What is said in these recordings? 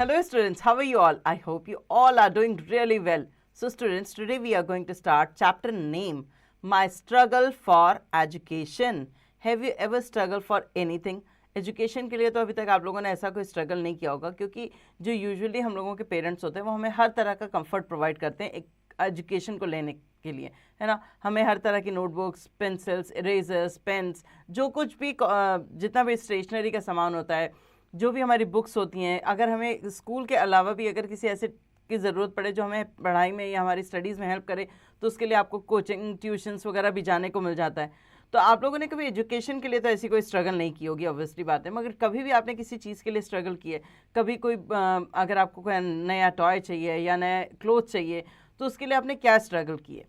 Hello students, how are you all? I hope you all are doing really well. So students, today we are going to start chapter name, My Struggle for Education. Have you ever struggled for anything? Education के लिए तो अभी तक आप लोगों ने ऐसा कोई स्ट्रगल नहीं किया होगा, क्योंकि जो यूजुअली हम लोगों के पेरेंट्स होते हैं वो हमें हर तरह का कंफर्ट प्रोवाइड करते हैं एक एजुकेशन को लेने के लिए, है ना। हमें हर तरह की नोटबुक्स, पेंसिल्स, इरेजर्स, पेन्स, जो कुछ भी जितना भी स्टेशनरी का सामान होता है, जो भी हमारी बुक्स होती हैं, अगर हमें स्कूल के अलावा भी अगर किसी ऐसे की ज़रूरत पड़े जो हमें पढ़ाई में या हमारी स्टडीज़ में हेल्प करे, तो उसके लिए आपको कोचिंग, ट्यूशन्स वगैरह भी जाने को मिल जाता है। तो आप लोगों ने कभी एजुकेशन के लिए तो ऐसी कोई स्ट्रगल नहीं की होगी, ऑब्वियसली बात है, मगर कभी भी आपने किसी चीज़ के लिए स्ट्रगल की है? कभी कोई अगर आपको कोई नया टॉय चाहिए या नया क्लोथ चाहिए, तो उसके लिए आपने क्या स्ट्रगल किए?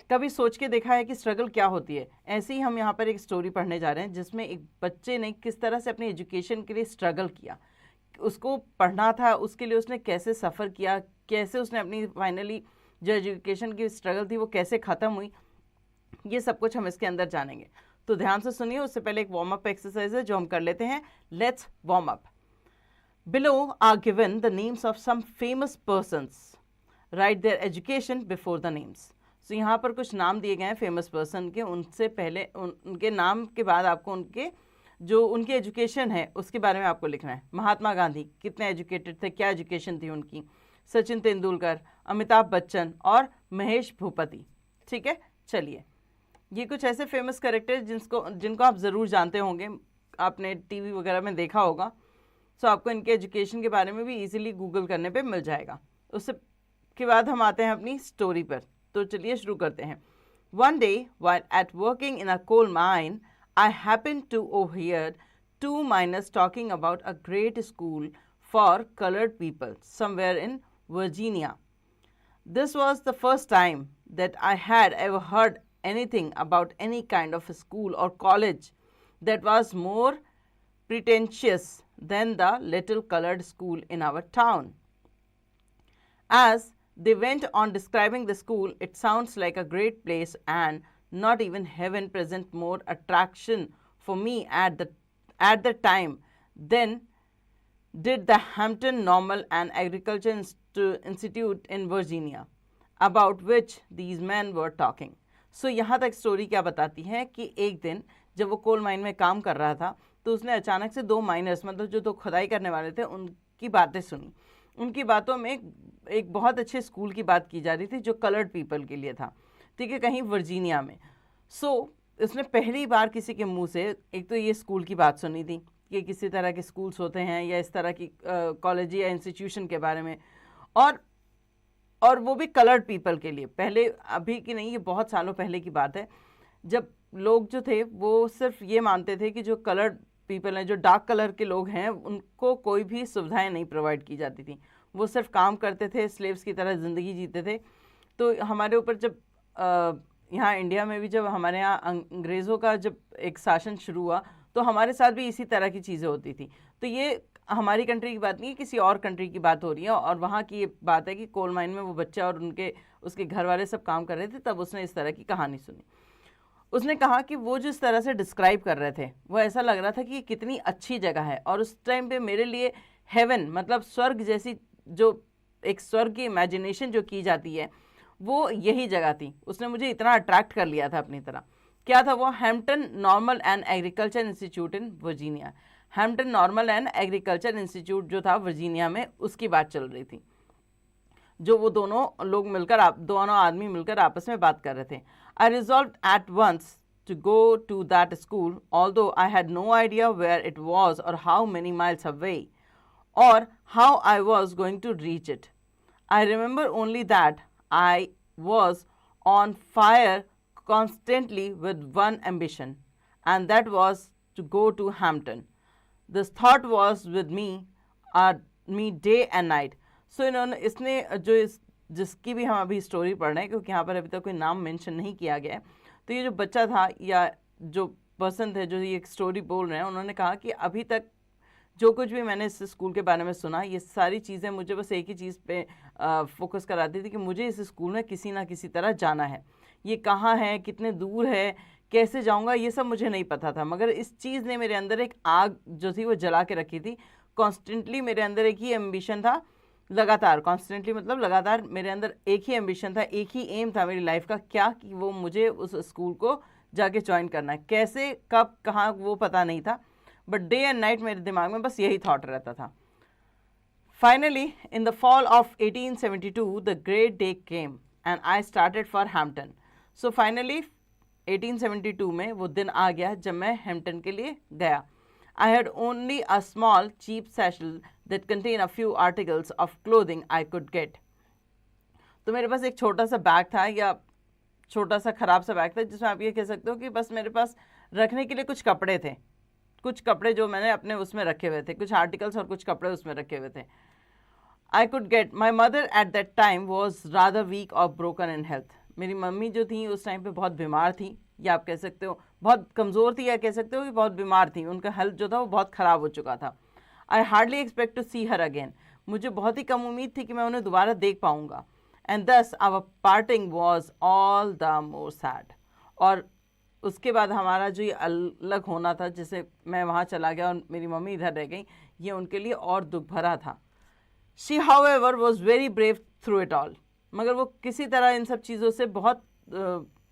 कभी सोच के देखा है कि स्ट्रगल क्या होती है? ऐसे ही हम यहाँ पर एक स्टोरी पढ़ने जा रहे हैं जिसमें एक बच्चे ने किस तरह से अपनी एजुकेशन के लिए स्ट्रगल किया, उसको पढ़ना था, उसके लिए उसने कैसे सफ़र किया, कैसे उसने अपनी फाइनली जो एजुकेशन की स्ट्रगल थी वो कैसे ख़त्म हुई, ये सब कुछ हम इसके अंदर जानेंगे। तो ध्यान से सुनिए। उससे पहले एक वार्म अप एक्सरसाइज है जो हम कर लेते हैं। Let's warm up. Below are given the names of some famous persons, write their education before the names. तो यहाँ पर कुछ नाम दिए गए हैं फेमस पर्सन के, उनसे पहले उनके नाम के बाद आपको उनके जो उनकी एजुकेशन है उसके बारे में आपको लिखना है। महात्मा गांधी कितने एजुकेटेड थे, क्या एजुकेशन थी उनकी। सचिन तेंदुलकर, अमिताभ बच्चन और महेश भूपति। ठीक है, चलिए, ये कुछ ऐसे फेमस कैरेक्टर जिनको आप ज़रूर जानते होंगे, आपने टीवी वगैरह में देखा होगा। सो आपको इनके एजुकेशन के बारे में भी इजीली गूगल करने पे मिल जाएगा। उससे के बाद हम आते हैं अपनी स्टोरी पर। तो चलिए शुरू करते हैं। One day, while at working in a coal mine, I happened to overhear two miners talking about a great school for colored people somewhere in Virginia. This was the first time that I had ever heard anything about any kind of a school or college that was more pretentious than the little colored school in our town. As they went on describing the school, it sounds like a great place, and not even heaven present more attraction for me at the time than did the Hampton Normal and Agriculture Institute in Virginia, about which these men were talking. So यहाँ तक story क्या बताती है कि एक दिन जब वो कोल माइन में काम कर रहा था, तो उसने अचानक से दो माइनर्स, मतलब जो दो खुदाई करने वाले थे, उनकी बातें सुनी। उनकी बातों में एक बहुत अच्छे स्कूल की बात की जा रही थी जो कलर्ड पीपल के लिए था, ठीक है, कहीं वर्जीनिया में। सो उसने पहली बार किसी के मुंह से एक तो ये स्कूल की बात सुनी थी कि किसी तरह के स्कूल्स होते हैं या इस तरह की कॉलेज या इंस्टीट्यूशन के बारे में, और वो भी कलर्ड पीपल के लिए। पहले, अभी की नहीं, ये बहुत सालों पहले की बात है, जब लोग जो थे वो सिर्फ ये मानते थे कि जो कलर्ड पीपल हैं, जो डार्क कलर के लोग हैं, उनको कोई भी सुविधाएं नहीं प्रोवाइड की जाती थी। वो सिर्फ काम करते थे, स्लेव्स की तरह ज़िंदगी जीते थे। तो हमारे ऊपर जब यहाँ इंडिया में भी जब हमारे यहाँ अंग्रेज़ों का जब एक शासन शुरू हुआ, तो हमारे साथ भी इसी तरह की चीज़ें होती थी। तो ये हमारी कंट्री की बात नहीं है, किसी और कंट्री की बात हो रही है, और वहाँ की ये बात है कि कोल माइन में वो बच्चा और उसके घर वाले सब काम कर रहे थे, तब उसने इस तरह की कहानी सुनी। उसने कहा कि वो जिस तरह से डिस्क्राइब कर रहे थे वो ऐसा लग रहा था कि कितनी अच्छी जगह है, और उस टाइम पे मेरे लिए हेवन, मतलब स्वर्ग जैसी, जो एक स्वर्ग की इमेजिनेशन जो की जाती है, वो यही जगह थी। उसने मुझे इतना अट्रैक्ट कर लिया था अपनी तरह। क्या था वो? Hampton normal and agriculture institute in Virginia. Hampton normal and agriculture institute जो था वर्जीनिया में, उसकी बात चल रही थी, जो वो दोनों आदमी मिलकर आपस में बात कर रहे थे। I resolved at once to go to that school, although I had no idea where it was or how many miles away, or how I was going to reach it. I remember only that I was on fire constantly with one ambition, and that was to go to Hampton. This thought was with me day and night. So इसने जिसकी भी हम अभी story पढ़ रहे हैं, क्योंकि यहाँ पर अभी तक कोई नाम मेंशन नहीं किया गया है, तो ये जो बच्चा था या जो पर्सन थे जो ये स्टोरी बोल रहे हैं, उन्होंने कहा कि अभी तक जो कुछ भी मैंने इस स्कूल के बारे में सुना, ये सारी चीज़ें मुझे बस एक ही चीज़ पे फोकस कराती थी कि मुझे इस स्कूल में किसी ना किसी तरह जाना है। ये कहाँ है, कितने दूर है, कैसे जाऊँगा, ये सब मुझे नहीं पता था, मगर इस चीज़ ने मेरे अंदर एक आग जो थी वो जला के रखी थी। कॉन्स्टेंटली मेरे अंदर एक ही एम्बिशन था, लगातार, कॉन्स्टेंटली मतलब लगातार मेरे अंदर एक ही एम्बिशन था, एक ही एम था मेरी लाइफ का, क्या कि वो मुझे उस स्कूल को जाके ज्वाइन करना है। कैसे, कब, कहाँ, वो पता नहीं था, बट डे एंड नाइट मेरे दिमाग में बस यही थॉट रहता था। Finally, in the fall of 1872, the great day came and I started for Hampton. So finally, 1872 में वो दिन आ गया जब मैं हैम्पटन के लिए गया. I had only a small cheap satchel that contained a few articles of clothing I could get. तो मेरे पास एक छोटा सा बैग था, या छोटा सा ख़राब सा बैग था, जिसमें आप ये कह सकते हो कि बस मेरे पास रखने के लिए कुछ कपड़े थे, कुछ कपड़े जो मैंने अपने उसमें रखे हुए थे, कुछ आर्टिकल्स और कुछ कपड़े उसमें रखे हुए थे. I could get. My mother at that time was rather weak or broken in health. मेरी मम्मी जो थी उस टाइम पे बहुत बीमार थी, या आप कह सकते हो बहुत कमज़ोर थी, या कह सकते हो कि बहुत बीमार थी. उनका हेल्थ जो था वो बहुत ख़राब हो चुका था. I hardly expect to see her again. मुझे बहुत ही कम उम्मीद थी कि मैं उन्हें दोबारा देख पाऊँगा. And thus our parting was all the more sad. और उसके बाद हमारा जो ये अलग होना था, जैसे मैं वहाँ चला गया और मेरी मम्मी इधर रह गई, ये उनके लिए और दुख भरा था. She, however, was very brave through it all. मगर वो किसी तरह इन सब चीज़ों से बहुत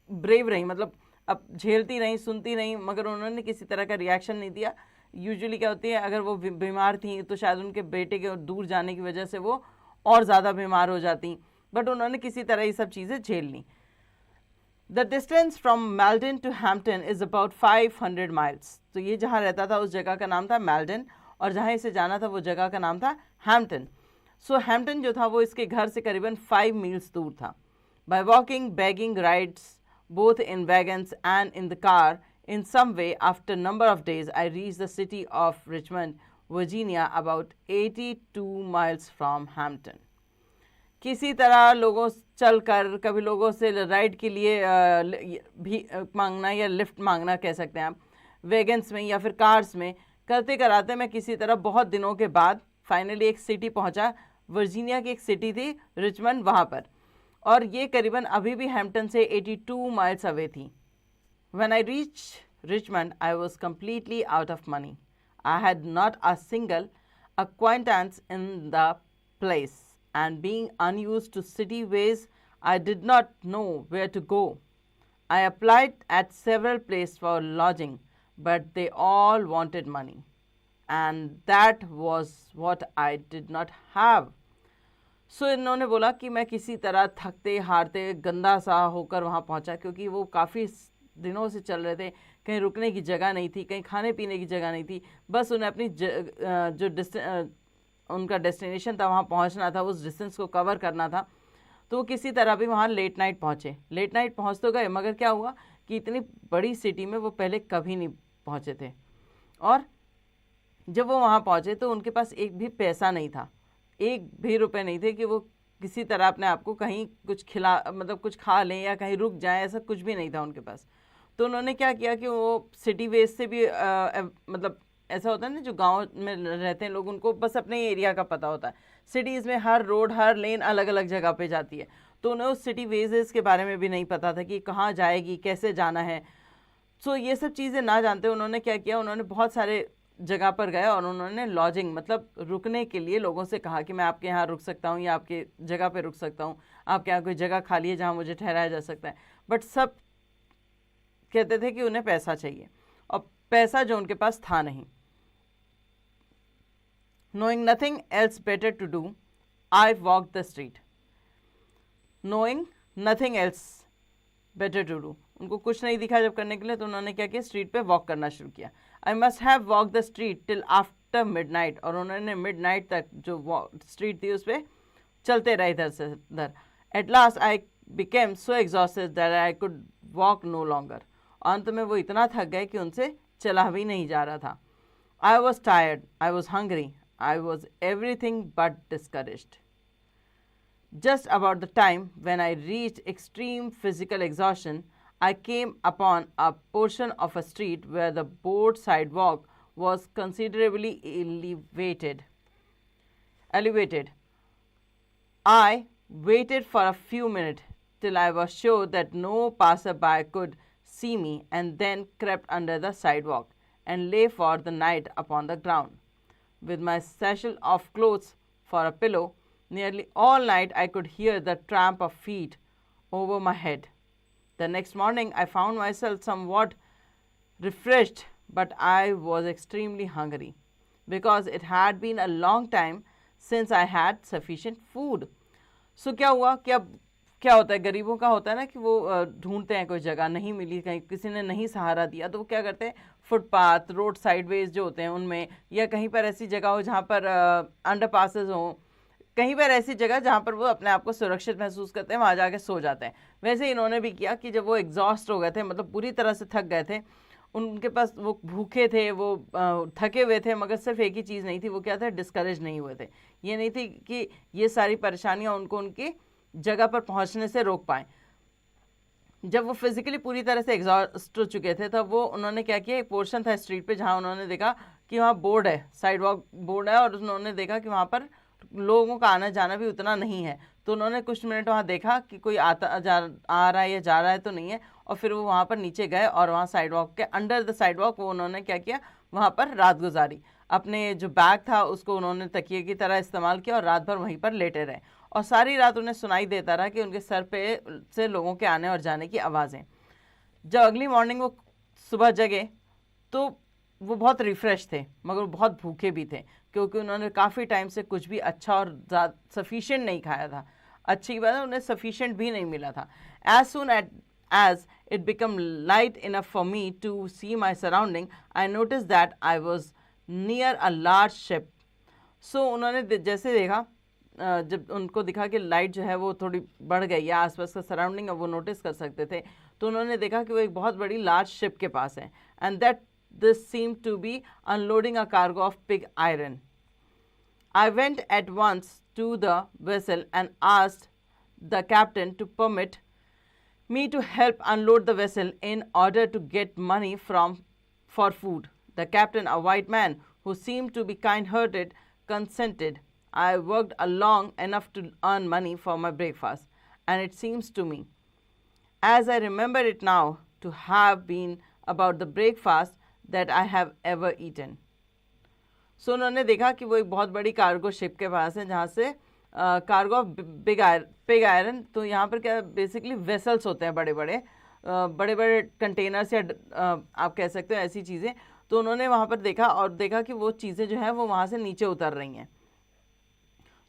ब्रेव रही, मतलब अब झेलती रही, सुनती रही, मगर उन्होंने किसी तरह का रिएक्शन नहीं दिया. यूजुअली क्या होती है, अगर वो बीमार थी तो शायद उनके बेटे के दूर जाने की वजह से वो और ज़्यादा बीमार हो जाती, बट उन्होंने किसी तरह ये सब चीज़ें झेल ली. The distance from Malden to Hampton is about 500 miles. तो ये जहाँ रहता था उस जगह का नाम था मेल्डन, और जहाँ इसे जाना था वो जगह का नाम था हैम्पटन. सो हैम्पटन जो था वो इसके घर से करीबन 5 मील्स दूर था. By walking, begging rides both in wagons and in the car, in some way after number of days I reach the city of Richmond Virginia about 82 miles from Hampton. किसी तरह लोगों चल कर, कभी लोगों से राइड के लिए भी मांगना या लिफ्ट मांगना कह सकते हैं आप, वैगन्स में या फिर कार्स में, करते कराते मैं किसी तरह बहुत दिनों के बाद फाइनली एक सिटी पहुंचा. वर्जीनिया की एक सिटी थी रिचमंड, वहाँ पर, और ये करीबन अभी भी हैम्पटन से 82 माइल्स अवे थी. When I reach Richmond I was completely out of money. I had not a single acquaintance in the place, and being unused to city ways, I did not know where to go. I applied at several places for lodging, but they all wanted money, and that was what I did not have. So इन्होंने बोला कि मैं किसी तरह थकते हारते गंदा सा होकर वहाँ पहुँचा, क्योंकि वो काफ़ी दिनों से चल रहे थे, कहीं रुकने की जगह नहीं थी, कहीं खाने पीने की जगह नहीं थी, बस उन्हें अपनी जो उनका डेस्टिनेशन था वहाँ पहुँचना था, उस डिस्टेंस को कवर करना था. तो वो किसी तरह भी वहाँ लेट नाइट पहुँचे. लेट नाइट पहुँच तो गए, मगर क्या हुआ कि इतनी बड़ी सिटी में वो पहले कभी नहीं पहुँचे थे, और जब वो वहाँ पहुँचे तो उनके पास एक भी पैसा नहीं था, एक भी रुपए नहीं थे कि वो किसी तरह अपने आप को कहीं कुछ खिला, मतलब कुछ खा लें या कहीं रुक जाएं, ऐसा कुछ भी नहीं था उनके पास. तो उन्होंने क्या किया कि वो सिटी वेज से भी मतलब ऐसा होता है ना, जो गांव में रहते हैं लोग, उनको बस अपने एरिया का पता होता है. सिटीज़ में हर रोड, हर लेन अलग अलग जगह पे जाती है, तो उन्हें उस सिटी वेजेस के बारे में भी नहीं पता था कि कहाँ जाएगी, कैसे जाना है. सो ये सब चीज़ें ना जानते उन्होंने क्या किया, उन्होंने बहुत सारे जगह पर गए और उन्होंने लॉजिंग, मतलब रुकने के लिए लोगों से कहा कि मैं आपके यहाँ रुक सकता हूँ या आपके जगह पे रुक सकता हूँ, आपके यहाँ कोई जगह खाली है जहाँ मुझे ठहराया जा सकता है. बट सब कहते थे कि उन्हें पैसा चाहिए, और पैसा जो उनके पास था नहीं. Knowing nothing else better to do, I walked the street. Knowing nothing else better to do, उनको कुछ नहीं दिखा जब करने के लिए, तो उन्होंने क्या किया, स्ट्रीट पे वॉक करना शुरू किया. I must have walked the street till after midnight, और उन्होंने midnight तक जो स्ट्रीट थी उस पर चलते रहे इधर से उधर. At last I became so exhausted that I could walk no longer. अंत में वो इतना थक गए कि उनसे चला भी नहीं जा रहा था. I was tired, I was hungry, I was everything but discouraged. Just about the time when I reached extreme physical exhaustion, I came upon a portion of a street where the board sidewalk was considerably elevated. I waited for a few minutes till I was sure that no passerby could see me, and then crept under the sidewalk and lay for the night upon the ground. with my satchel of clothes for a pillow. Nearly all night I could hear the tramp of feet over my head. The next morning I found myself somewhat refreshed, but I was extremely hungry because it had been a long time since I had sufficient food. So क्या हुआ कि अब क्या होता है, गरीबों का होता है ना कि वो ढूंढते हैं कोई जगह, नहीं मिली, कहीं किसी ने नहीं सहारा दिया, तो वो क्या करते हैं, फुटपाथ, रोड साइडवेज जो होते हैं उनमें, या कहीं पर ऐसी जगह हो जहाँ पर अंडर पासेस हों, कहीं पर ऐसी जगह जहाँ पर वो अपने आप को सुरक्षित महसूस करते हैं, वहाँ जाके सो जाते हैं। वैसे इन्होंने भी किया कि जब वो एग्जॉस्ट हो गए थे, मतलब पूरी तरह से थक गए थे, उनके पास, वो भूखे थे, वो थके हुए थे, मगर सिर्फ एक ही चीज़ नहीं थी, वो क्या था, डिस्करेज नहीं हुए थे। ये नहीं थी कि ये सारी परेशानियाँ उनको उनकी जगह पर पहुँचने से रोक पाएँ। जब वो फिजिकली पूरी तरह से एग्जॉस्ट हो चुके थे, तब वो उन्होंने क्या किया, एक पोर्शन था स्ट्रीट पे जहाँ उन्होंने देखा कि वहाँ बोर्ड है, साइड वॉक बोर्ड है, और उन्होंने देखा कि वहाँ पर लोगों का आना जाना भी उतना नहीं है। तो उन्होंने कुछ मिनट वहाँ देखा कि कोई आ रहा है या जा रहा है तो नहीं है, और फिर वो वहाँ पर नीचे गए और वहाँ साइड वॉक के अंडर द साइड वॉक वो उन्होंने क्या किया, वहाँ पर रात गुजारी। अपने जो बैग था उसको उन्होंने तकिए की तरह इस्तेमाल किया और रात भर वहीं पर लेटे रहे, और सारी रात उन्हें सुनाई देता रहा कि उनके सर पे से लोगों के आने और जाने की आवाज़ें। जब अगली मॉर्निंग वो सुबह जगे तो वो बहुत रिफ़्रेश थे, मगर बहुत भूखे भी थे, क्योंकि उन्होंने काफ़ी टाइम से कुछ भी अच्छा और सफिशिएंट नहीं खाया था। अच्छी बात है, उन्हें सफिशिएंट भी नहीं मिला था। As soon as it became light enough for me to see my surrounding, I noticed that I was near a large ship. So उन्होंने जैसे देखा, जब उनको दिखा कि लाइट जो है वो थोड़ी बढ़ गई है, आसपास का सराउंडिंग अब वो नोटिस कर सकते थे, तो उन्होंने देखा कि वो एक बहुत बड़ी लार्ज शिप के पास है, and that this seem to be unloading a cargo of pig iron. I went at once to the vessel and asked the captain to permit me to help unload the vessel in order to get money for food. The captain, a white man who seemed to be kind-hearted, consented. I worked along enough to earn money for my breakfast, and it seems to me, as I remember it now, to have been about the breakfast that I have ever eaten. सो उन्होंने देखा कि वो एक बहुत बड़ी cargo ship के पास है, जहाँ से कार्गो ऑफ पिग आयरन, तो यहाँ पर क्या बेसिकली वेसल्स होते हैं, बड़े बड़े कंटेनर्स, या आप कह सकते हो ऐसी चीज़ें। तो उन्होंने वहाँ पर देखा और देखा कि वो चीज़ें जो हैं वो वहाँ से नीचे उतर रही हैं।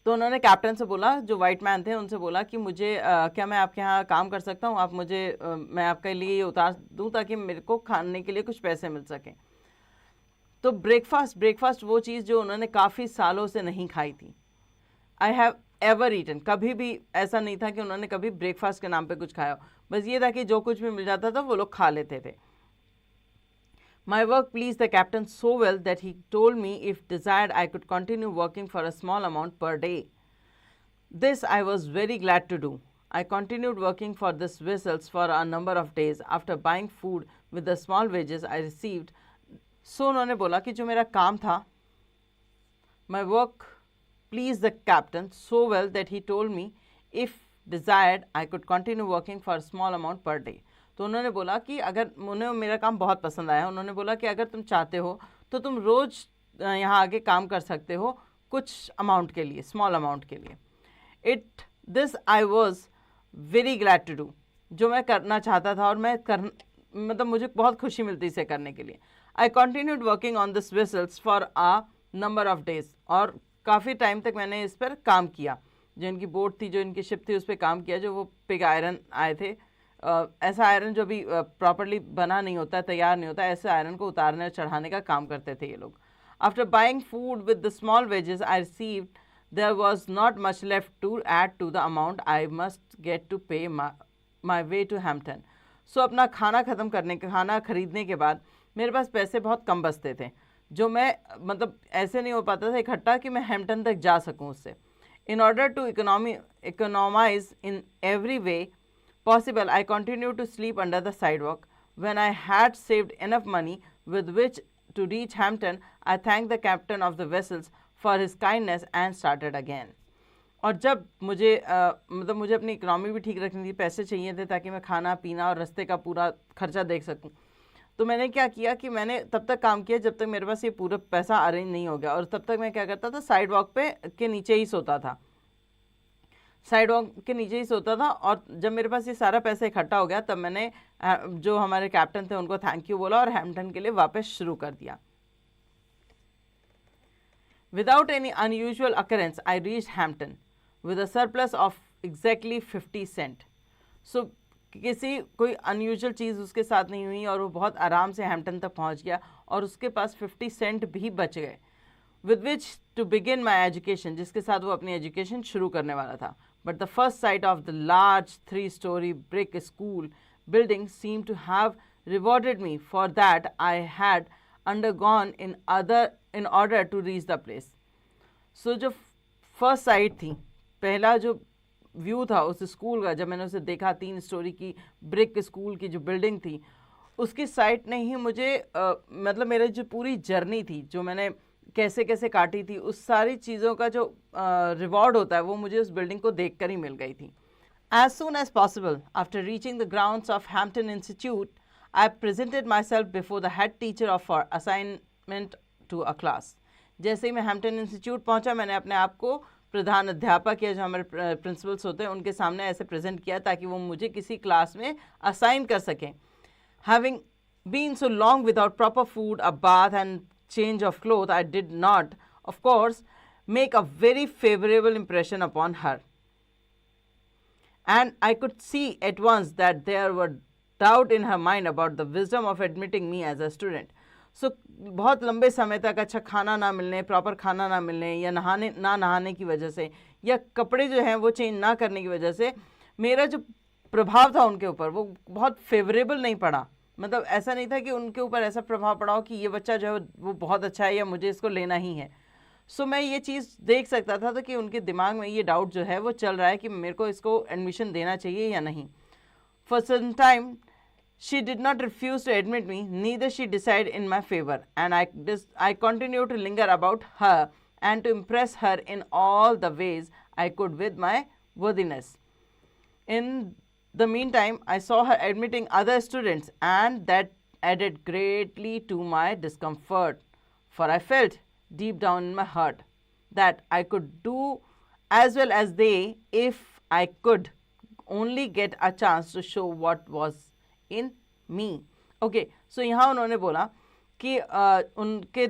तो उन्होंने कैप्टन से बोला, जो वाइट मैन थे उनसे बोला कि मुझे क्या मैं आपके यहाँ काम कर सकता हूँ, आप मुझे मैं आपके लिए ये उतार दूँ ताकि मेरे को खाने के लिए कुछ पैसे मिल सकें। तो ब्रेकफास्ट वो चीज़ जो उन्होंने काफ़ी सालों से नहीं खाई थी। आई हैव एवर ईटन, कभी भी ऐसा नहीं था कि उन्होंने कभी ब्रेकफास्ट के नाम पे कुछ खाया हो, बस ये था कि जो कुछ भी मिल जाता था वो लोग खा लेते थे। My work pleased the captain so well that he told me if desired I could continue working for a small amount per day. This I was very glad to do. I continued working for this vessels for a number of days. After buying food with the small wages I received, so उन्होंने बोला कि जो मेरा काम था, my work pleased the captain so well that he told me if desired I could continue working for a small amount per day. तो उन्होंने बोला कि अगर उन्हें मेरा काम बहुत पसंद आया, उन्होंने बोला कि अगर तुम चाहते हो तो तुम रोज़ यहाँ आगे काम कर सकते हो कुछ अमाउंट के लिए, स्मॉल अमाउंट के लिए। This I was very glad to do, जो मैं करना चाहता था और मतलब मुझे बहुत खुशी मिलती इसे करने के लिए। I continued working on this vessels for a number of days, और काफ़ी टाइम तक मैंने इस पर काम किया। जो इनकी बोट थी, जो इनकी शिप थी, उस पर काम किया, जो वो पिग आयरन आए थे। ऐसा आयरन जो भी प्रॉपरली बना नहीं होता, तैयार नहीं होता, ऐसे आयरन को उतारने और चढ़ाने का काम करते थे ये लोग। After buying food with the small wages I received, there was not much left to add to the amount I must get to pay my way to Hampton. सो अपना खाना खाना खरीदने के बाद मेरे पास पैसे बहुत कम बचते थे, जो मैं मतलब ऐसे नहीं हो पाता था इकट्ठा कि मैं हैम्पटन तक जा सकूं उससे। In order to economize in every way possible, I continued to sleep under the sidewalk. When I had saved enough money with which to reach Hampton, I thanked the captain of the vessels for his kindness and started again. और जब मुझे मतलब मुझे अपनी economy भी ठीक रखनी थी, पैसे चाहिए थे ताकि मैं खाना पीना और रास्ते का पूरा खर्चा देख सकूं, तो मैंने क्या किया कि मैंने तब तक काम किया जब तक मेरे पास ये पूरा पैसा अरेंज नहीं हो गया, और तब तक मैं क्या करता था, साइड वॉक पे के नीचे ही सोता था, साइड वॉक के नीचे ही सोता था। और जब मेरे पास ये सारा पैसा इकट्ठा हो गया तब मैंने जो हमारे कैप्टन थे उनको थैंक यू बोला और हैम्पटन के लिए वापस शुरू कर दिया। Without any unusual occurrence, I reached Hampton with a surplus of exactly 50 cent. So किसी कोई अनयूजुअल चीज़ उसके साथ नहीं हुई और वो बहुत आराम से हैम्पटन तक पहुंच गया और उसके पास 50 सेंट भी बच गए, with which to begin my education, जिसके साथ वो अपनी एजुकेशन शुरू करने वाला था। But the first sight of the large 3-story brick school building seemed to have rewarded me for that I had undergone in order to reach the place. So जो first sight थी, पहला जो view था उस school का, जब मैंने उसे देखा, 3 स्टोरी की ब्रिक स्कूल की जो बिल्डिंग थी, उसकी साइट ने ही मुझे मतलब मेरी जो पूरी जर्नी थी, जो मैंने कैसे कैसे काटी थी, उस सारी चीज़ों का जो रिवॉर्ड होता है वो मुझे उस बिल्डिंग को देख कर ही मिल गई थी। As soon as possible, after reaching the grounds of Hampton Institute, I presented myself before the head teacher of for assignment to a class. जैसे ही मैं हैम्पटन इंस्टीट्यूट पहुंचा, मैंने अपने आप को प्रधान अध्यापक या जो हमारे प्रिंसिपल्स होते हैं उनके सामने ऐसे प्रेजेंट किया ताकि वो मुझे किसी क्लास में असाइन कर सकें। Having been so long without proper food, a bath and change of clothes, I did not, of course, make a very favorable impression upon her. And I could see at once that there were doubt in her mind about the wisdom of admitting me as a student. So बहुत लंबे समय तक अच्छा खाना ना मिलने, proper खाना ना मिलने, या नहाने की वजह से, या कपड़े जो हैं वो चेंज ना करने की वजह से मेरा जो प्रभाव था उनके ऊपर वो बहुत फेवरेबल नहीं पड़ा। मतलब ऐसा नहीं था कि उनके ऊपर ऐसा प्रभाव पड़ा हो कि ये बच्चा जो है वो बहुत अच्छा है या मुझे इसको लेना ही है। सो मैं ये चीज़ देख सकता था तो कि उनके दिमाग में ये डाउट जो है वो चल रहा है कि मेरे को इसको एडमिशन देना चाहिए या नहीं। For some time she did not refuse to admit me, neither she decided in my favor, and I continued to linger about her and to impress her in all the ways I could with my worthiness. In the meantime, I saw her admitting other students, and that added greatly to my discomfort, for I felt deep down in my heart that I could do as well as they if I could only get a chance to show what was in me. Okay, so यहाँ उन्होंने बोला कि उनके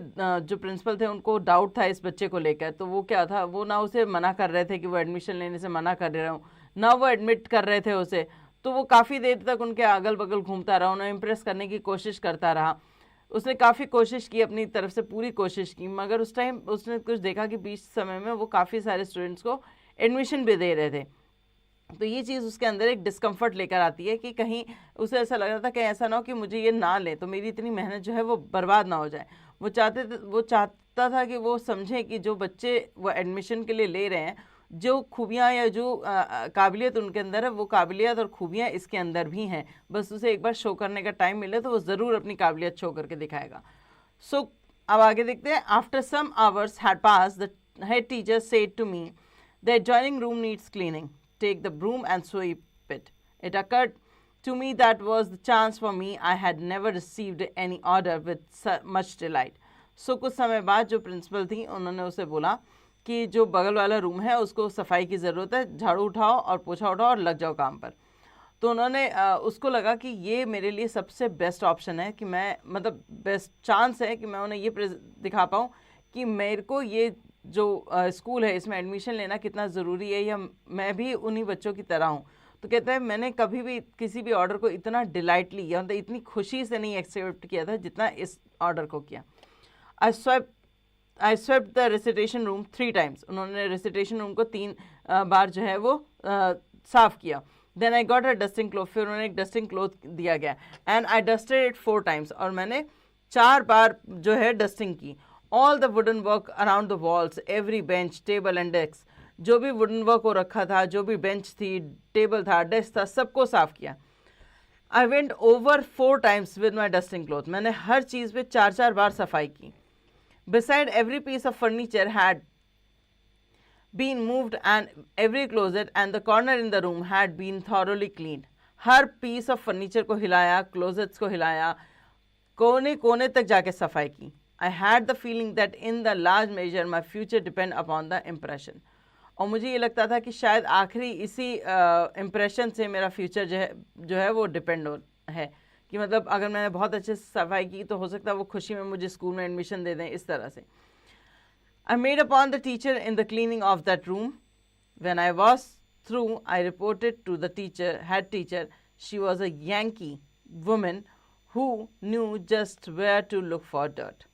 जो principal थे उनको doubt था इस बच्चे को लेकर, तो वो क्या था, वो ना उसे मना कर रहे थे कि वो एडमिशन लेने से मना कर रहे हो, ना वो एडमिट कर रहे थे उसे। तो वो काफ़ी देर तक उनके अगल बगल घूमता रहा, उन्हें इम्प्रेस करने की कोशिश करता रहा। उसने काफ़ी कोशिश की, अपनी तरफ से पूरी कोशिश की, मगर उस टाइम उसने कुछ देखा कि बीच समय में वो काफ़ी सारे स्टूडेंट्स को एडमिशन भी दे रहे थे। तो ये चीज़ उसके अंदर एक डिस्कम्फर्ट लेकर आती है कि कहीं उसे ऐसा लग रहा था कि ऐसा ना हो कि मुझे ये ना ले तो मेरी इतनी मेहनत जो है वो बर्बाद ना हो जाए। वो चाहता था कि वो समझे कि जो बच्चे वो एडमिशन के लिए ले रहे हैं, जो खूबियाँ या जो काबिलियत उनके अंदर है, वो काबिलियत और खूबियाँ इसके अंदर भी हैं, बस उसे एक बार शो करने का टाइम मिले तो वो ज़रूर अपनी काबिलियत शो करके दिखाएगा। सो अब आगे देखते हैं। After some hours had pass the head teacher said to me the adjoining room needs cleaning, take the broom and sweep it. It occurred to me that was the chance for me. I had never received any order with much delight. So कुछ समय बाद जो principal थी उन्होंने उसे बोला कि जो बगल वाला रूम है उसको सफाई की ज़रूरत है, झाड़ू उठाओ और पोछा उठाओ और लग जाओ काम पर। तो उन्होंने उसको लगा कि ये मेरे लिए सबसे बेस्ट ऑप्शन है कि मैं मतलब बेस्ट चांस है कि मैं उन्हें ये दिखा पाऊँ कि मेरे को ये जो स्कूल है इसमें एडमिशन लेना कितना ज़रूरी है, या मैं भी उन्हीं बच्चों की तरह हूँ। तो कहता है मैंने कभी भी किसी भी ऑर्डर को इतना डिलाइटली या मतलब इतनी खुशी से नहीं एक्सेप्ट किया था जितना इस ऑर्डर को किया। I swept the recitation room 3 times. उन्होंने रेसिटेशन रूम को 3 बार जो है वो साफ़ किया। Then I got a dusting cloth, फिर उन्होंने एक डस्टिंग क्लोथ दिया गया। And I dusted it 4 times, और मैंने 4 बार जो है डस्टिंग की। All the wooden work around the walls, every bench, table and desk, जो भी वुडन वर्क हो रखा था, जो भी बेंच थी, टेबल था, डेस्क था, सबको साफ़ किया। I went over 4 times with my dusting cloth. मैंने हर चीज़ पे 4-4 बार सफाई की। Beside every piece of furniture had been moved and every closet and the corner in the room had been thoroughly cleaned. हर पीस ऑफ फर्नीचर को हिलाया, closets को हिलाया, कोने कोने तक जाके सफाई की. I had the feeling that in the large measure my future depend upon the impression. और मुझे ये लगता था कि शायद आखिरी इसी इम्प्रेशन से मेरा फ्यूचर जो है वो डिपेंड है कि मतलब अगर मैंने बहुत अच्छे से सफाई की तो हो सकता है वो खुशी में मुझे स्कूल में एडमिशन दे दें, इस तरह से. I made upon the teacher in the cleaning of that room. When I was through, I reported to the head teacher. She was a Yankee woman who knew just where to look for dirt.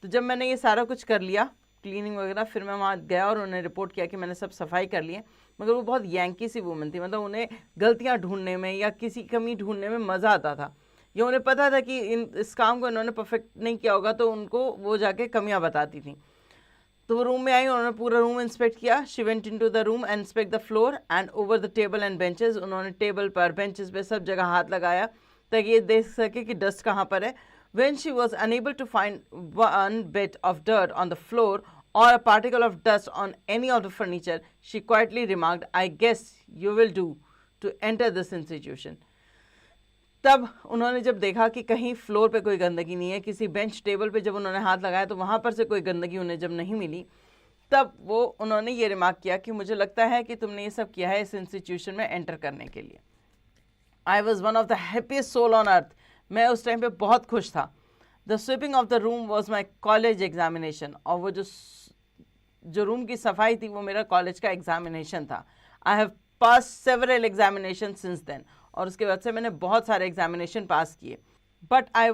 तो जब मैंने ये सारा कुछ कर लिया, cleaning वगैरह, फिर मैं वहाँ गया और उन्हें रिपोर्ट किया कि मैंने सब सफाई कर ली है, मगर वो बहुत यांकी सी वूमन थी. मतलब उन्हें गलतियाँ ढूंढने में या किसी कमी ढूंढने में मज़ा आता था, या उन्हें पता था कि इस काम को इन्होंने परफेक्ट नहीं किया होगा, तो उनको वो जाके कमियाँ बताती थी. तो वो रूम में आई, उन्होंने पूरा रूम इंस्पेक्ट किया. She went into the room and inspect the floor and over the table and benches. उन्होंने टेबल पर, बेंचेस पे, सब जगह हाथ लगाया ताकि ये देख सके कि डस्ट कहाँ पर है. When she was unable to find one bit of dirt on the floor or a particle of dust on any of the furniture, she quietly remarked, I guess you will do to enter this institution. तब उन्होंने जब देखा कि कहीं floor पे कोई गंदगी नहीं है, किसी बेंच टेबल पे जब उन्होंने हाथ लगाया तो वहाँ पर से कोई गंदगी उन्हें जब नहीं मिली, तब वो उन्होंने ये रिमार्क किया कि मुझे लगता है कि तुमने ये सब किया है इस इंस्टीट्यूशन में एंटर करने के लिए. I was one of the happiest soul on earth. मैं उस टाइम पे बहुत खुश था. The sweeping of the room was my college examination. और वो जो रूम की सफाई थी वो मेरा कॉलेज का एग्जामिनेशन था. I have pass several examination since then. और उसके बाद से मैंने बहुत सारे एग्जामिनेशन पास किए. But I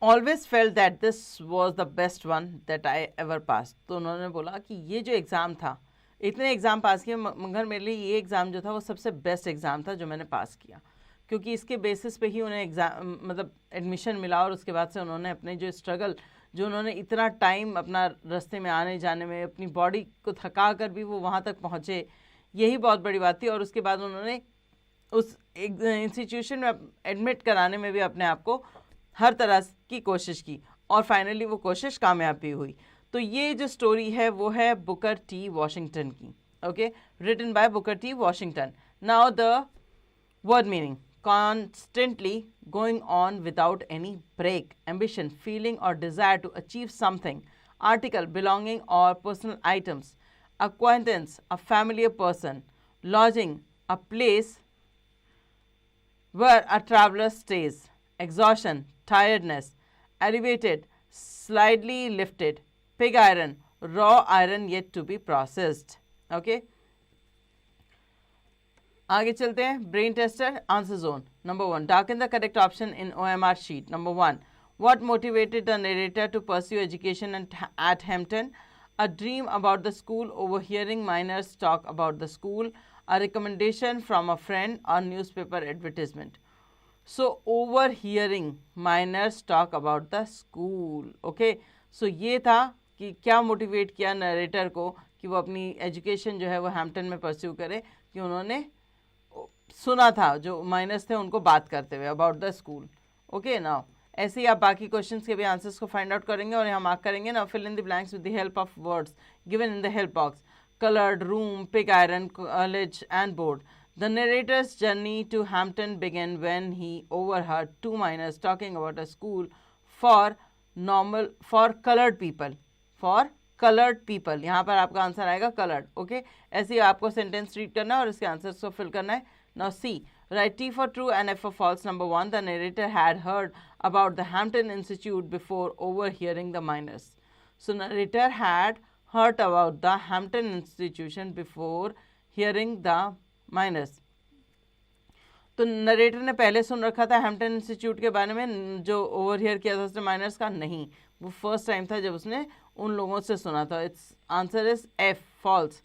always felt that this was the best one that I ever pass. तो उन्होंने बोला कि ये जो एग्ज़ाम था, इतने एग्ज़ाम पास किए मगर मेरे लिए ये एग्ज़ाम जो था वो सबसे बेस्ट एग्ज़ाम था जो मैंने पास किया, क्योंकि इसके बेसिस पे ही उन्हें एग्ज़ाम मतलब एडमिशन मिला. और उसके बाद से उन्होंने अपने जो स्ट्रगल, जो उन्होंने इतना टाइम अपना रास्ते में आने जाने में, अपनी बॉडी को थका कर भी वो वहाँ तक पहुँचे, यही बहुत बड़ी बात थी. और उसके बाद उन्होंने उस इंस्टीट्यूशन में एडमिट कराने में भी अपने आप को हर तरह की कोशिश की और फाइनली वो कोशिश कामयाब भी हुई. तो ये जो स्टोरी है वो है बुकर टी वॉशिंगटन की. Okay, written by Booker T Washington. Now the word meaning: constantly going on without any break, ambition, feeling or desire to achieve something, article, belonging or personal items, acquaintance, a familiar person, lodging, a place where a traveler stays, exhaustion, tiredness, elevated, slightly lifted, pig iron, raw iron yet to be processed. Okay. आगे चलते हैं. Brain tester, answer zone. Number 1, darken the correct option in OMR sheet. Number 1, what motivated the narrator to pursue education at Hampton? A dream about the school, overhearing miners talk about the school, a recommendation from a friend or newspaper advertisement. So overhearing miners talk about the school. Okay, so ये था कि क्या motivate किया narrator को कि वो अपनी education जो है वो हैम्पटन में परस्यू करे, कि उन्होंने सुना था जो माइनर्स थे उनको बात करते हुए about the school. Okay, now ऐसे ही आप बाकी क्वेश्चंस के भी आंसर्स को फाइंड आउट करेंगे और यहाँ मार्क करेंगे. Now fill in the blanks with the help of words given in the help box. Coloured, room, pig iron, college and board. The narrator's journey to Hampton began when he overheard 2 minors talking about a school for coloured people. For coloured people, यहाँ पर आपका answer आएगा coloured. Okay, ऐसे ही आपको sentence read करना है और इसके आंसर्स को फिल करना है. Now C, write T for true and F for false. Number 1, the narrator had heard about the Hampton Institute before overhearing the minors. So narrator had heard about the Hampton Institution before hearing the minors. तो narrator ने पहले सुन रखा था Hampton institute के बारे में, जो ओवरहियर किया था उसने माइनर्स का नहीं, वो फर्स्ट टाइम था जब उसने उन लोगों से सुना था. It's answer is F, false.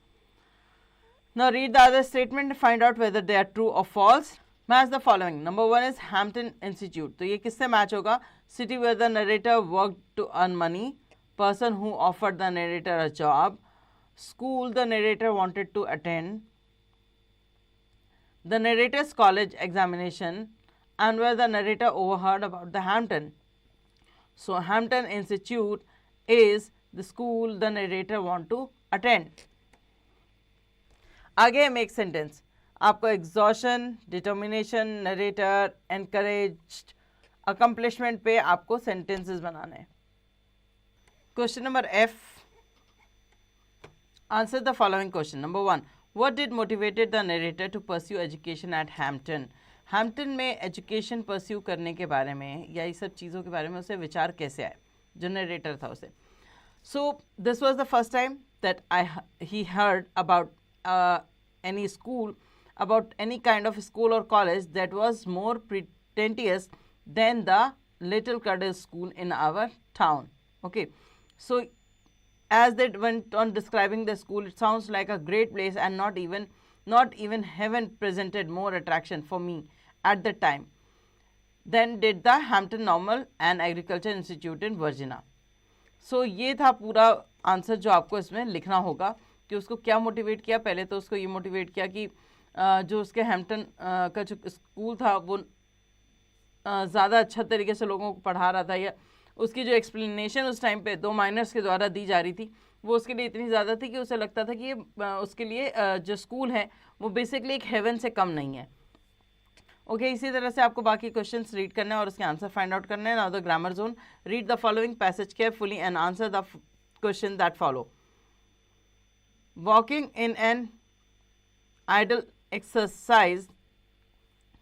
Now read the other statement and find out whether they are true or false. Match the following. Number 1 is Hampton Institute. तो ये किससे मैच होगा? City where the narrator worked to earn money. Person who offered the narrator a job. School the narrator wanted to attend. The narrator's college examination. And where the narrator overheard about the Hampton. So Hampton Institute is the school the narrator want to attend. आगे make sentence. आपको exhaustion, determination, narrator, encouraged, accomplishment पे आपको sentences बनाने हैं। Question number F, answer the following question. Number 1, what did motivated the narrator to pursue education at Hampton. Hampton में education pursue करने के बारे में या ये सब चीज़ों के बारे में उसे विचार कैसे आए, जो नरेटर था उसे। So this was the first time that he heard about any school, about any kind of school or college that was more pretentious than the Little Cuddle School in our town. Okay, so as they went on describing the school, it sounds like a great place, and not even heaven presented more attraction for me at the time than did the Hampton Normal and Agriculture Institute in Virginia. So ये था पूरा answer जो आपको इसमें लिखना होगा कि उसको क्या मोटिवेट किया। पहले तो उसको ये मोटिवेट किया कि जो उसके हैम्पटन का जो स्कूल था वो ज़्यादा अच्छा तरीके से लोगों को पढ़ा रहा था, या उसकी जो एक्सप्लेनेशन उस टाइम पे 2 माइनर्स के द्वारा दी जा रही थी वो उसके लिए इतनी ज़्यादा थी कि उसे लगता था कि ये उसके लिए जो स्कूल है वो बेसिकली एक हेवन से कम नहीं है। ओके, इसी तरह से आपको बाकी क्वेश्चंस रीड करने और उसके आंसर फाइंड आउट करने हैं। Now the grammar zone, read the following passage carefully and answer the question that follow. Walking in an idle exercise,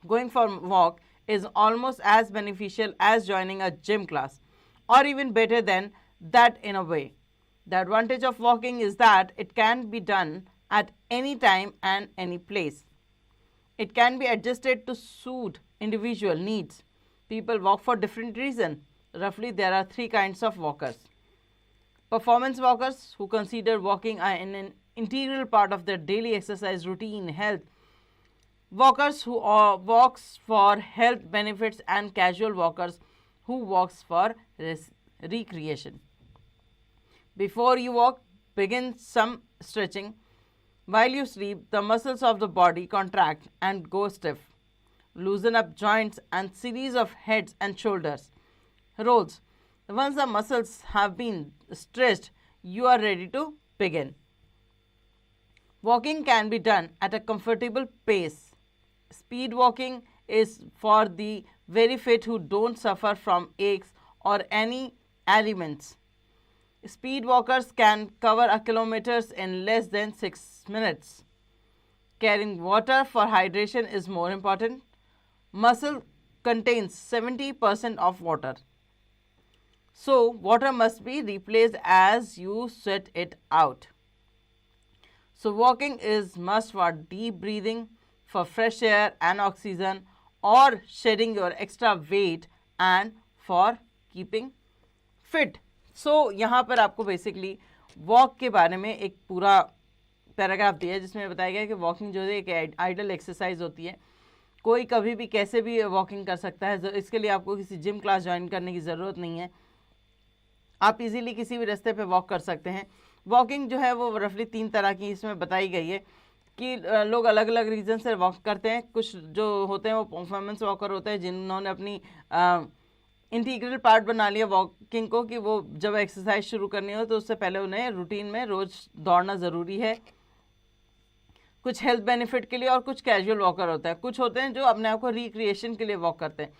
going for a walk is almost as beneficial as joining a gym class, or even better than that in a way. The advantage of walking is that it can be done at any time and any place. It can be adjusted to suit individual needs. People walk for different reasons. Roughly, there are 3 kinds of walkers. Performance walkers, who consider walking an integral part of their daily exercise routine health. Walkers who walks for health benefits, and casual walkers who walks for recreation. Before you walk, begin some stretching. While you sleep, the muscles of the body contract and go stiff. Loosen up joints and series of heads and shoulders rolls. Once the muscles have been stretched, you are ready to begin. Walking can be done at a comfortable pace. Speed walking is for the very fit who don't suffer from aches or any ailments. Speed walkers can cover a kilometer in less than 6 minutes. Carrying water for hydration is more important. Muscle contains 70% of water. So, water must be replaced as you sweat it out. So, walking is must for deep breathing, for fresh air and oxygen, or shedding your extra weight, and for keeping fit. So, यहाँ पर आपको basically walk के बारे में एक पूरा paragraph दिया है जिसमें बताया गया है कि वॉकिंग जो है एक आइडल एक्सरसाइज होती है। कोई कभी भी कैसे भी वॉकिंग कर सकता है। इसके लिए आपको किसी जिम क्लास ज्वाइन करने की ज़रूरत नहीं है। आप इजीली किसी भी रास्ते पे वॉक कर सकते हैं। वॉकिंग जो है वो रफली 3 तरह की इसमें बताई गई है कि लोग अलग अलग रीज़न से वॉक करते हैं। कुछ जो होते हैं वो परफॉर्मेंस वॉकर होते हैं जिन्होंने अपनी इंटीग्रल पार्ट बना लिया वॉकिंग को कि वो जब एक्सरसाइज शुरू करनी हो तो उससे पहले उन्हें रूटीन में रोज़ दौड़ना ज़रूरी है। कुछ हेल्थ बेनिफिट के लिए और कुछ कैजुअल वॉकर होता है। कुछ होते हैं जो अपने आप को रिक्रिएशन के लिए वॉक करते हैं।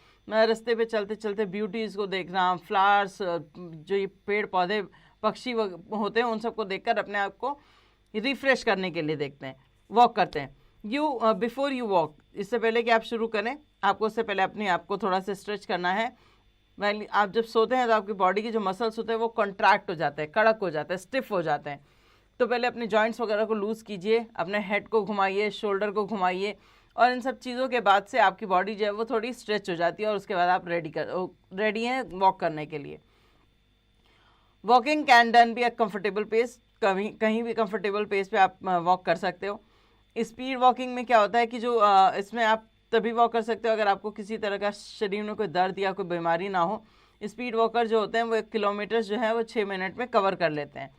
रास्ते पे चलते चलते ब्यूटीज़ को देखना, फ्लावर्स, जो ये पेड़ पौधे पक्षी होते हैं उन सबको देखकर अपने आप को रिफ्रेश करने के लिए देखते हैं, वॉक करते हैं। बिफोर यू वॉक, इससे पहले कि आप शुरू करें आपको उससे पहले अपने आप को थोड़ा सा स्ट्रेच करना है। आप जब सोते हैं तो आपकी बॉडी के जो मसल्स होते हैं वो कॉन्ट्रैक्ट हो जाते हैं, कड़क हो जाते हैं, स्टिफ हो जाते हैं। तो पहले अपने जॉइंट्स वगैरह को लूज़ कीजिए, अपने हेड को घुमाइए, शोल्डर को घुमाइए, और इन सब चीज़ों के बाद से आपकी बॉडी जो है वो थोड़ी स्ट्रेच हो जाती है और उसके बाद आप रेडी हैं वॉक करने के लिए। Walking can done be a comfortable pace, कहीं भी कंफर्टेबल पेस पे आप वॉक कर सकते हो। स्पीड वॉकिंग में क्या होता है कि जो इसमें आप तभी वॉक कर सकते हो अगर आपको किसी तरह का शरीर में कोई दर्द या कोई बीमारी ना हो। स्पीड वॉकर जो होते हैं वो 1 किलोमीटर जो है वो 6 मिनट में कवर कर लेते हैं।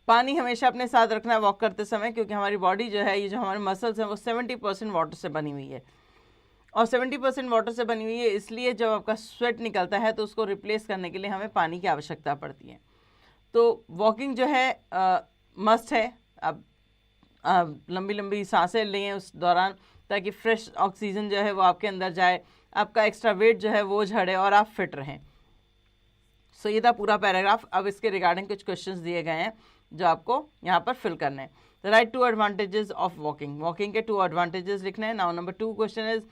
पानी हमेशा अपने साथ रखना है वॉक करते समय, क्योंकि हमारी बॉडी जो है, ये जो हमारे मसल्स हैं वो 70% वाटर से बनी हुई है, और 70% वाटर से बनी हुई है इसलिए जब आपका स्वेट निकलता है तो उसको रिप्लेस करने के लिए हमें पानी की आवश्यकता पड़ती है। तो वॉकिंग जो है मस्ट है। अब लंबी लंबी सांसें लें उस दौरान ताकि फ्रेश ऑक्सीजन जो है वो आपके अंदर जाए, आपका एक्स्ट्रा वेट जो है वो झड़े और आप फिट रहें। सो ये था पूरा पैराग्राफ। अब इसके रिगार्डिंग कुछ क्वेश्चंस दिए गए हैं जो आपको यहाँ पर फिल करने हैं। The write 2 advantages of walking, walking के 2 एडवांटेजेस लिखने हैं। Now number 2 question is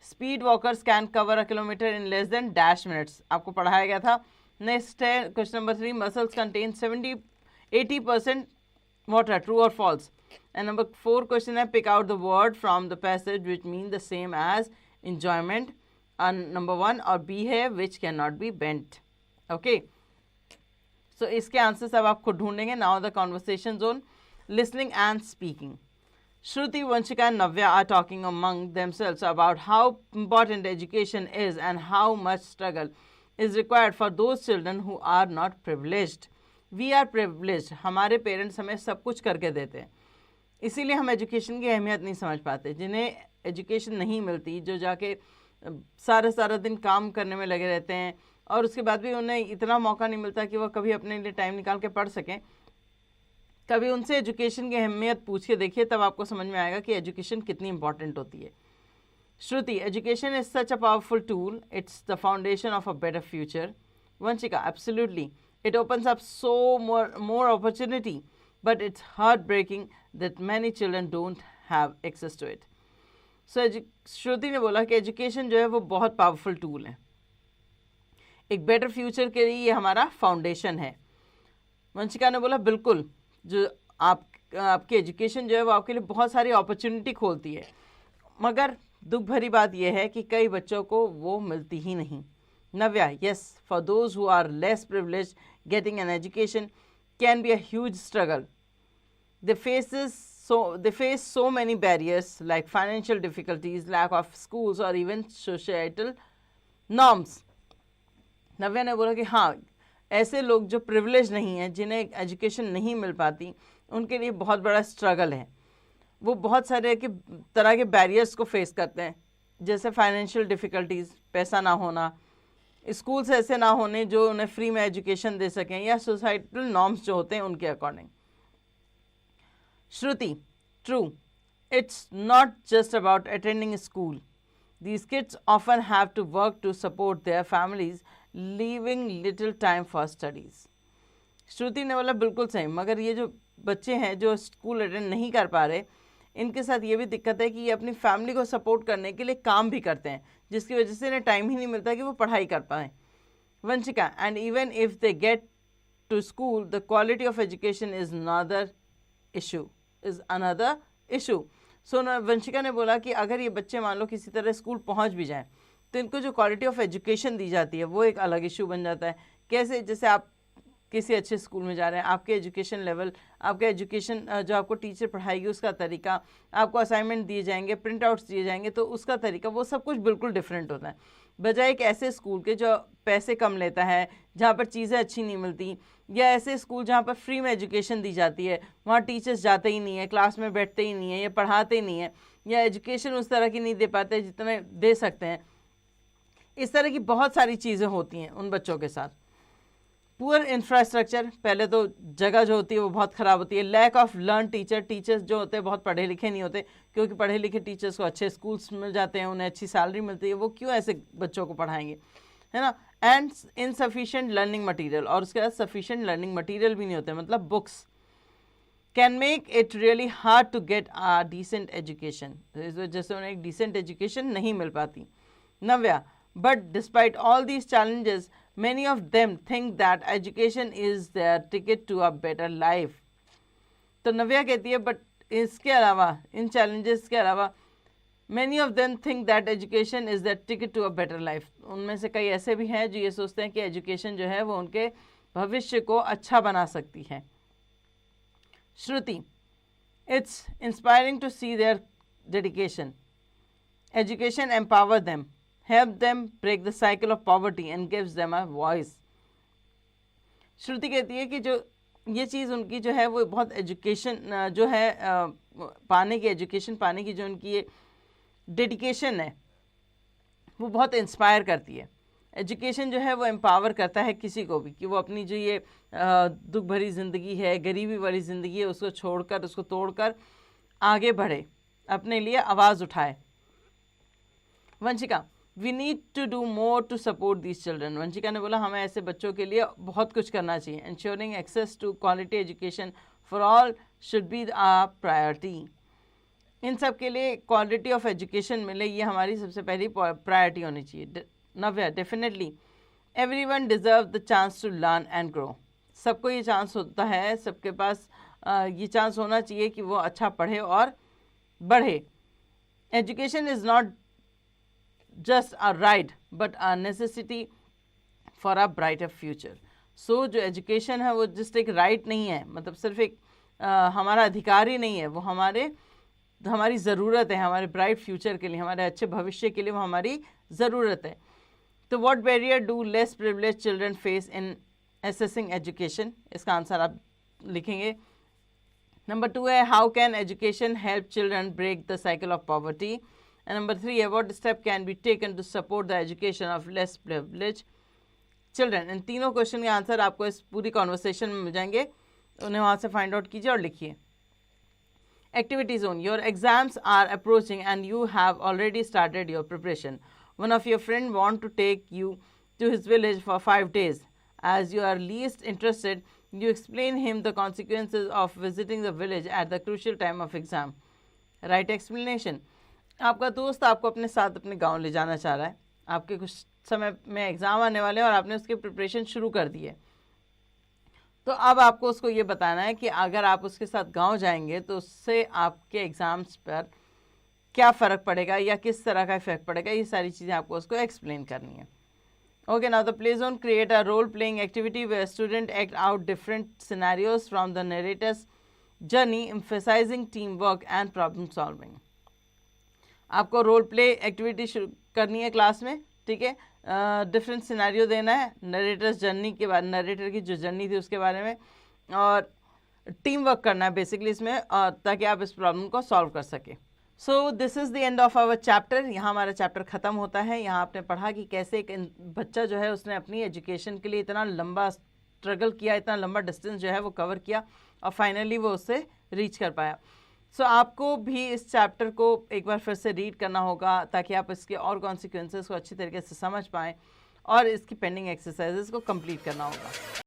speed walkers can cover a kilometre in less than dash minutes, आपको पढ़ाया गया था। नेक्स्ट है question number 3, muscles contain 80% water, true और फॉल्स। एंड नंबर 4 क्वेश्चन है pick out the word from the passage which mean the same as enjoyment, and number 1 और B है which cannot be bent. Okay, so इसके answers अब आप खुद ढूंढेंगे। Now the conversation zone, listening and speaking. Shruti, Vanshika and Navya are talking among themselves about how important education is and how much struggle is required for those children who are not privileged. We are privileged, हमारे parents हमें सब कुछ करके देते हैं, इसीलिए हम education की अहमियत नहीं समझ पाते। जिन्हें एजुकेशन नहीं मिलती, जो जाके सारा दिन काम करने में लगे रहते हैं और उसके बाद भी उन्हें इतना मौका नहीं मिलता कि वह कभी अपने लिए टाइम निकाल के पढ़ सकें। कभी उनसे एजुकेशन की अहमियत पूछ के देखिए, तब आपको समझ में आएगा कि एजुकेशन कितनी इंपॉर्टेंट होती है। Shruti, education is such a powerful tool, it's the foundation of a better future. Vanshika, absolutely, it opens up so more opportunity, but it's heartbreaking that many children don't have access to it. So श्रुति ने बोला कि education जो है वो बहुत powerful tool है, एक better future के लिए ये हमारा फाउंडेशन है। वंशिका ने बोला बिल्कुल, जो आपकी एजुकेशन जो है वो आपके लिए बहुत सारी अपॉर्चुनिटी खोलती है, मगर दुख भरी बात यह है कि कई बच्चों को वो मिलती ही नहीं। Navya, yes, for those who are less privileged getting an education can be a huge struggle. They face so many barriers like financial difficulties, lack of schools or even societal norms. नव्या ने बोला कि हाँ, ऐसे लोग जो प्रिविलेज नहीं हैं, जिन्हें एजुकेशन नहीं मिल पाती, उनके लिए बहुत बड़ा स्ट्रगल है। वो बहुत सारे तरह के बैरियर्स को फेस करते हैं, जैसे फाइनेंशियल डिफ़िकल्टीज़, पैसा ना होना, स्कूल्स ऐसे ना होने जो उन्हें फ्री में एजुकेशन दे सकें, या सोसाइटल नॉर्म्स जो होते हैं उनके according. Shruti, true. It's not just about attending school. These kids often have to work to support their families, leaving little time for studies. श्रुति ने बोला बिल्कुल सही, मगर ये जो बच्चे हैं जो स्कूल अटेंड नहीं कर पा रहे, इनके साथ ये भी दिक्कत है कि ये अपनी फैमिली को सपोर्ट करने के लिए काम भी करते हैं, जिसकी वजह से इन्हें टाइम ही नहीं मिलता कि वो पढ़ाई कर पाएँ। Vanshika, and even if they get to school, the quality of education is another issue. So Vanshika ने बोला कि अगर ये बच्चे मान लो किसी तरह स्कूल पहुंच भी जाएं, तो इनको जो क्वालिटी ऑफ एजुकेशन दी जाती है वो एक अलग इशू बन जाता है। कैसे? जैसे आप किसी अच्छे स्कूल में जा रहे हैं, आपके एजुकेशन लेवल, आपका एजुकेशन जो आपको टीचर पढ़ाएगी उसका तरीका, आपको असाइनमेंट दिए जाएंगे, प्रिंट आउट्स दिए जाएंगे, तो उसका तरीका, वो सब कुछ बिल्कुल डिफरेंट होता है, बजाय एक ऐसे स्कूल के जो पैसे कम लेता है, जहाँ पर चीज़ें अच्छी नहीं मिलती, या ऐसे स्कूल जहाँ पर फ्री में एजुकेशन दी जाती है, वहाँ टीचर्स जाते ही नहीं है, क्लास में बैठते ही नहीं है, या पढ़ाते ही नहीं है, या एजुकेशन उस तरह की नहीं दे पाते जितने दे सकते हैं। इस तरह की बहुत सारी चीज़ें होती हैं उन बच्चों के साथ। पुअर इंफ्रास्ट्रक्चर, पहले तो जगह जो होती है वो बहुत ख़राब होती है। लैक ऑफ लर्न टीचर्स जो होते हैं बहुत पढ़े लिखे नहीं होते, क्योंकि पढ़े लिखे टीचर्स को अच्छे स्कूल्स मिल जाते हैं, उन्हें अच्छी सैलरी मिलती है, वो क्यों ऐसे बच्चों को पढ़ाएंगे, है ना। एंड इनसफिशिएंट लर्निंग मटेरियल, और उसके बाद सफिशिएंट लर्निंग मटेरियल भी नहीं होते, मतलब books, can make it really hard to get a decent education, इस वजह से उन्हें एक डिसेंट एजुकेशन नहीं मिल पाती। Navya, but despite all these challenges many of them think that education is their ticket to a better life. तो नव्या कहती है बट इसके अलावा, इन चैलेंजेस के अलावा, many of them think that education is their ticket to a better life. उनमें से कई ऐसे भी हैं जो ये सोचते हैं कि एजुकेशन जो है वो उनके भविष्य को अच्छा बना सकती है। श्रुति, it's inspiring to see their dedication. Education empower them, help them break the cycle of poverty and gives them a voice. श्रुति कहती है कि जो ये चीज़ उनकी जो है वो बहुत एजुकेशन जो है एजुकेशन पाने की जो उनकी ये डेडिकेशन है वो बहुत इंस्पायर करती है। एजुकेशन जो है वो एम्पावर करता है किसी को भी कि वो अपनी जो ये दुख भरी ज़िंदगी है, गरीबी वाली ज़िंदगी है, उसको छोड़कर, उसको तोड़कर आगे बढ़े, अपने लिए आवाज़ उठाए। Vanshika, we need to do more to support these children. Vanshika ने बोला हमें ऐसे बच्चों के लिए बहुत कुछ करना चाहिए। Ensuring access to quality education for all should be a priority. इन सब के लिए क्वालिटी ऑफ एजुकेशन मिले, ये हमारी सबसे पहली प्रायोरिटी होनी चाहिए। Navya, definitely everyone deserve the chance to learn and grow. सबको ये चांस होता है, सबके पास ये चांस होना चाहिए कि वो अच्छा पढ़े और बढ़े। Education is not just a right but a necessity for a brighter future. So जो एजुकेशन है वो जस्ट एक राइट नहीं है, मतलब सिर्फ एक हमारा अधिकार ही नहीं है, वो हमारी ज़रूरत है, हमारे ब्राइट फ्यूचर के लिए, हमारे अच्छे भविष्य के लिए वो हमारी ज़रूरत है। तो what barrier do less privilege children face in accessing education? इसका आंसर आप लिखेंगे। नंबर 2 है how can education help children break the cycle of poverty. And number 3 है what step can be taken to support the education of less privilege children. इन तीनों question के answer आपको इस पूरी कॉन्वर्सेशन में मिल जाएंगे, उन्हें वहाँ से फाइंड आउट कीजिए और लिखिए। Activity zone. Your exams are approaching and you have already started your preparation. One of your friends want to take you to his village for 5 days. As you are least interested, you explain him the consequences of visiting the village at the crucial time of exam. Write explanation. आपका दोस्त आपको अपने साथ अपने गांव ले जाना चाह रहा है, आपके कुछ समय में एग्ज़ाम आने वाले हैं और आपने उसकी प्रिपरेशन शुरू कर दी है। तो अब आपको उसको ये बताना है कि अगर आप उसके साथ गांव जाएंगे तो उससे आपके एग्ज़ाम्स पर क्या फ़र्क पड़ेगा या किस तरह का इफेक्ट पड़ेगा, ये सारी चीज़ें आपको उसको एक्सप्लेन करनी है। Okay, now the play zone create a role playing activity where student act out different scenarios from the narrator's journey emphasizing team work and problem solving. आपको रोल प्ले एक्टिविटी शुरू करनी है क्लास में, ठीक है। Different scenario देना है narrator's journey के बारे, नरेटर की जो जर्नी थी उसके बारे में, और टीम वर्क करना है बेसिकली इसमें, ताकि आप इस प्रॉब्लम को सॉल्व कर सके। So this is the end of our chapter. यहाँ हमारा चैप्टर ख़त्म होता है। यहाँ आपने पढ़ा कि कैसे एक बच्चा जो है उसने अपनी एजुकेशन के लिए इतना लंबा स्ट्रगल किया, इतना लंबा डिस्टेंस जो है वो कवर किया और फाइनली वो उससे रीच कर पाया। सो आपको भी इस चैप्टर को एक बार फिर से रीड करना होगा ताकि आप इसके और कॉन्सिक्वेंसेस को अच्छी तरीके से समझ पाएँ और इसकी पेंडिंग एक्सरसाइजेस को कंप्लीट करना होगा।